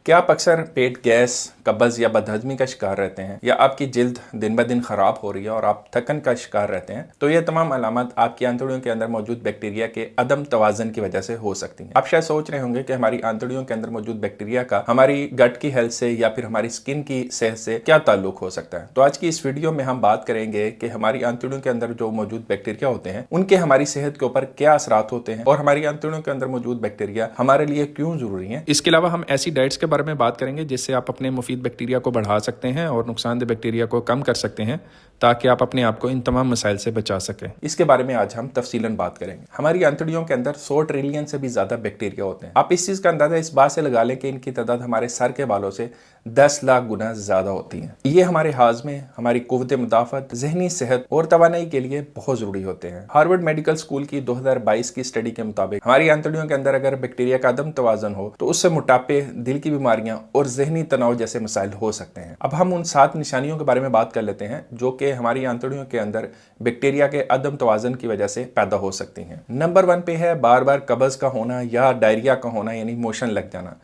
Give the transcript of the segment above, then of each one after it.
क्या आप अक्सर पेट गैस, कब्ज़ या बदहज़मी का शिकार रहते हैं, या आपकी जिल्द दिन ब दिन ख़राब हो रही है और आप थकन का शिकार रहते हैं? तो ये तमाम अलामत आपकी आंतड़ियों के अंदर मौजूद बैक्टीरिया के अदम तवाज़न की वजह से हो सकती हैं। आप शायद सोच रहे होंगे कि हमारी आंतड़ियों के अंदर मौजूद बैक्टीरिया का हमारी गट की हेल्थ से या फिर हमारी स्किन की सेहत से क्या ताल्लुक हो सकता है। तो आज की इस वीडियो में हम बात करेंगे कि हमारी आंतड़ियों के अंदर जो मौजूद बैक्टीरिया होते हैं उनके हमारी सेहत के ऊपर क्या असरात होते हैं और हमारी आंतड़ियों के अंदर मौजूद बैक्टीरिया हमारे लिए क्यों जरूरी है। इसके अलावा हम ऐसी डाइट्स के बारे में बात करेंगे जिससे आप अपने मुफीद बैक्टीरिया को बढ़ा सकते हैं और नुकसानदेह बैक्टीरिया को कम कर सकते हैं, ताकि आप अपने आप को इन तमाम मसाइल से बचा सकें। इसके बारे में आज हम तफसीलन बात करेंगे। हमारी आंतड़ियों के अंदर 100 ट्रिलियन से भी ज्यादा बैक्टीरिया होते हैं। आप इस चीज का अंदाजा इस बात से लगा लें कि इनकी तादाद हमारे सर के बालों से 10 लाख गुना ज्यादा होती है। ये हमारे हाजमे, हमारी कुव्वत मुदाफत, जहनी सेहत और तवानाई के लिए बहुत जरूरी होते हैं। हार्वर्ड मेडिकल स्कूल की 2022 की स्टडी के मुताबिक हमारी आंतड़ियों के अंदर अगर बैक्टीरिया का अदम तवाजन हो तो उससे मोटापे, दिल की बीमारियां और जहनी तनाव जैसे मसाइल हो सकते हैं। अब हम उन 7 निशानियों के बारे में बात कर लेते हैं जो कि हमारी आंतड़ियों के अंदर बैक्टीरिया के अदम तवाजन की वजह से पैदा हो सकती हैं। नंबर 1 पे है बार बार कब्ज का होना या डायरिया का होना, यानी मोशन लग जाना।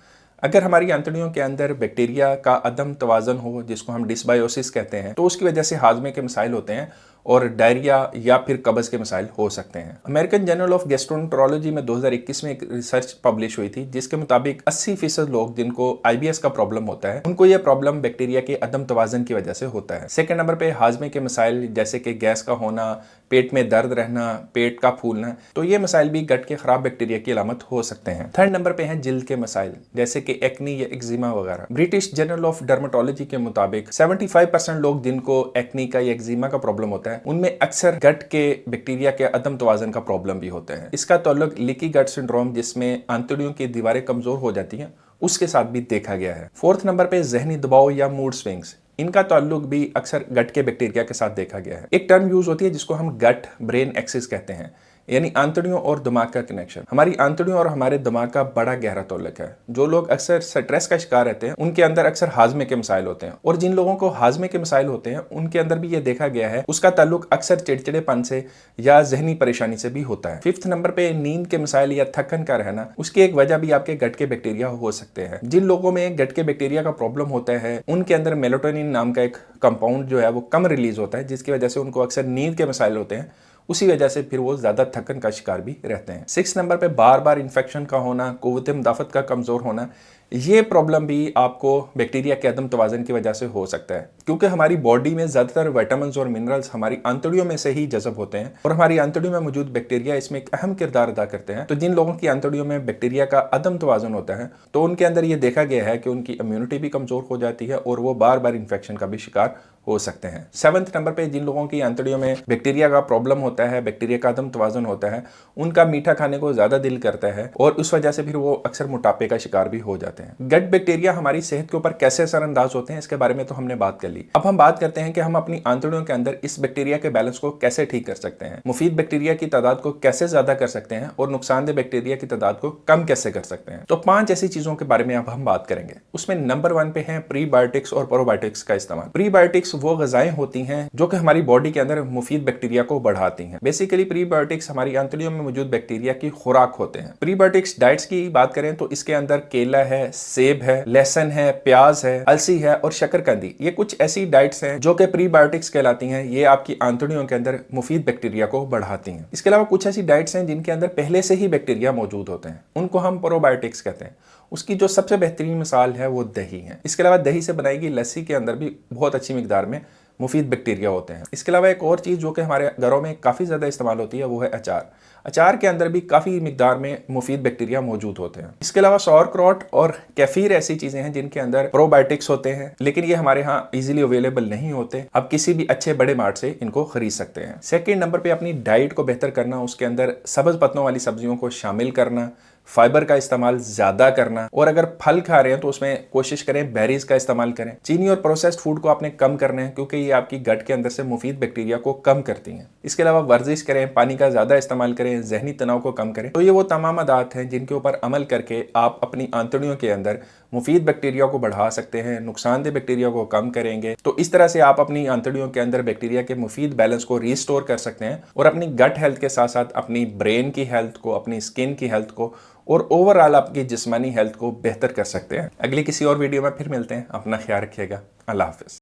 अगर हमारी आंतड़ियों के अंदर बैक्टीरिया का अदम तवाजन हो, जिसको हम डिसबायोसिस कहते हैं, तो उसकी वजह से हाजमे के मसाइल होते हैं और डायरिया या फिर कब्ज के मसाइल हो सकते हैं। अमेरिकन जर्नल ऑफ गैस्ट्रोएंटरोलॉजी में 2021 में एक रिसर्च पब्लिश हुई थी जिसके मुताबिक 80% लोग जिनको आईबीएस का प्रॉब्लम होता है उनको यह प्रॉब्लम बैक्टीरिया के अदम तवाजन की वजह से होता है। सेकंड नंबर पे हाजमे के मसाइल जैसे कि गैस का होना, पेट में दर्द रहना, पेट का फूलना, तो ये मसाइल भी गट के खराब बैक्टीरिया की अलामत हो सकते हैं। थर्ड नंबर पे है जिल्द के मसाइल जैसे कि एक्नी या एक्जिमा वगैरह। ब्रिटिश जर्नल ऑफ डर्मेटोलॉजी के मुताबिक 75% लोग जिनको एक्नी का या एक्जिमा का प्रॉब्लम होता है उनमें अक्सर गट के बैक्टीरिया के अदम तवाजन का प्रॉब्लम भी होता है। इसका ताल्लुक लीकी गट सिंड्रोम, जिसमें आंतड़ियों की दीवारें कमजोर हो जाती हैं, उसके साथ भी देखा गया है। फोर्थ नंबर पे जहनी दबाव या मूड स्विंग्स, इनका ताल्लुक भी अक्सर गट के बैक्टीरिया के साथ देखा गया है। एक टर्म यूज होती है जिसको हम गट ब्रेन एक्सिस कहते हैं, यानी आंतड़ियों और दिमाग का कनेक्शन। हमारी आंतड़ियों और हमारे दिमाग का बड़ा गहरा ताल्लुक है। जो लोग अक्सर स्ट्रेस का शिकार रहते हैं उनके अंदर अक्सर हाजमे के मसाइल होते हैं, और जिन लोगों को हाजमे के मसाइल होते हैं उनके अंदर भी ये देखा गया है उसका ताल्लुक अक्सर चिड़चिड़ेपन से या जहनी परेशानी से भी होता है। फिफ्थ नंबर पे नींद के मसाइल या थकन का रहना, उसकी एक वजह भी आपके गट के बैक्टीरिया हो सकते हैं। जिन लोगों में गट के बैक्टीरिया का प्रॉब्लम होता है उनके अंदर मेलाटोनिन नाम का एक कंपाउंड जो है वो कम रिलीज होता है, जिसकी वजह से उनको अक्सर नींद के मसाइल होते हैं। उसी वजह से फिर वो ज्यादा थकन का शिकार भी रहते हैं। 6 नंबर पे बार बार इन्फेक्शन का होना, कुव्वत मुदाफत का कमजोर होना, ये प्रॉब्लम भी आपको बैक्टीरिया के अदम तवाजन की वजह से हो सकता है, क्योंकि हमारी बॉडी में ज्यादातर विटामिन और मिनरल्स हमारी आंतड़ियों में से ही जज़ब होते हैं और हमारी आंतड़ियों में मौजूद बैक्टीरिया इसमें एक अहम किरदार अदा करते हैं। तो जिन लोगों की आंतड़ियों में बैक्टीरिया का अदम तवाजन होता है तो उनके अंदर ये देखा गया है कि उनकी इम्यूनिटी भी कमजोर हो जाती है और वो बार बार इन्फेक्शन का भी शिकार हो सकते हैं। 7th नंबर पे जिन लोगों की आंतड़ियों में बैक्टीरिया का प्रॉब्लम होता है, बैक्टीरिया का अदम तवाजन होता है, उनका मीठा खाने को ज्यादा दिल करता है और उस वजह से फिर वो अक्सर मोटापे का शिकार भी हो जाते हैं। गट बैक्टीरिया हमारी सेहत के ऊपर कैसे असरअंदाज होते हैं इसके बारे में तो हमने बात कर ली। अब हम बात करते हैं कि हम अपनी आंतड़ियों के अंदर इस बैक्टीरिया के बैलेंस को कैसे ठीक कर सकते हैं, मुफीद बैक्टीरिया की तादाद को कैसे ज्यादा कर सकते हैं और नुकसानदेह बैक्टीरिया की तादाद को कम कैसे कर सकते हैं। तो 5 ऐसी चीजों के बारे में अब हम बात करेंगे। उसमें नंबर 1 पे है प्रीबायोटिक्स और प्रोबायोटिक्स का इस्तेमाल। प्रीबायोटिक्स वो गजाएं होती हैं जो कि हमारी बॉडी के अंदर मुफीद बैक्टीरिया को बढ़ाती हैं। बेसिकली प्रीबायोटिक्स हमारी आंतड़ियों में मौजूद बैक्टीरिया की खुराक होते हैं। प्रीबायोटिक्स डाइट्स की बात करें तो इसके अंदर केला है, सेब है, लहसुन है, प्याज है, अलसी है और शकरकंदी, ये कुछ ऐसी डाइट्स हैं जो कि प्रीबायोटिक्स कहलाती हैं। ये आपकी आंतड़ियों के अंदर मुफीद बैक्टीरिया को बढ़ाती हैं। इसके अलावा कुछ ऐसी डाइट्स हैं जिनके अंदर पहले से ही बैक्टीरिया मौजूद होते हैं, उनको हम प्रोबायोटिक्स कहते हैं। उसकी जो सबसे बेहतरीन मिसाल है वो दही है। इसके अलावा दही से बनाई गई लस्सी के अंदर भी बहुत अच्छी मिकदार में मुफीद बैक्टीरिया होते हैं। इसके अलावा एक और चीज़ जो कि हमारे घरों में काफ़ी ज़्यादा इस्तेमाल होती है वो है अचार। अचार के अंदर भी काफ़ी मिकदार में मुफीद बैक्टीरिया मौजूद होते हैं। इसके अलावा सौरक्रॉट और कैफीर ऐसी चीज़ें हैं जिनके अंदर प्रोबायोटिक्स होते हैं, लेकिन ये हमारे यहाँ इजीली अवेलेबल नहीं होते। आप किसी भी अच्छे बड़े मार्ट से इनको खरीद सकते हैं। सेकेंड नंबर पे अपनी डाइट को बेहतर करना, उसके अंदर सब्ज पत्तों वाली सब्जियों को शामिल करना, फाइबर का इस्तेमाल ज्यादा करना, और अगर फल खा रहे हैं तो उसमें कोशिश करें बेरीज का इस्तेमाल करें। चीनी और प्रोसेस्ड फूड को आपने कम करना है क्योंकि ये आपकी गट के अंदर से मुफीद बैक्टीरिया को कम करती हैं। इसके अलावा वर्जिश करें, पानी का ज्यादा इस्तेमाल करें, जहनी तनाव को कम करें। तो ये वो तमाम आदत हैं जिनके ऊपर अमल करके आप अपनी आंतड़ियों के अंदर मुफीद बैक्टीरिया को बढ़ा सकते हैं, नुकसानदेह बैक्टीरिया को कम करेंगे। तो इस तरह से आप अपनी आंतड़ियों के अंदर बैक्टीरिया के मुफीद बैलेंस को रीस्टोर कर सकते हैं और अपनी गट हेल्थ के साथ साथ अपनी ब्रेन की हेल्थ को, अपनी स्किन की हेल्थ को और ओवरऑल आपकी जिस्मानी हेल्थ को बेहतर कर सकते हैं। अगली किसी और वीडियो में फिर मिलते हैं। अपना ख्याल रखिएगा। अल्लाह हाफिज़।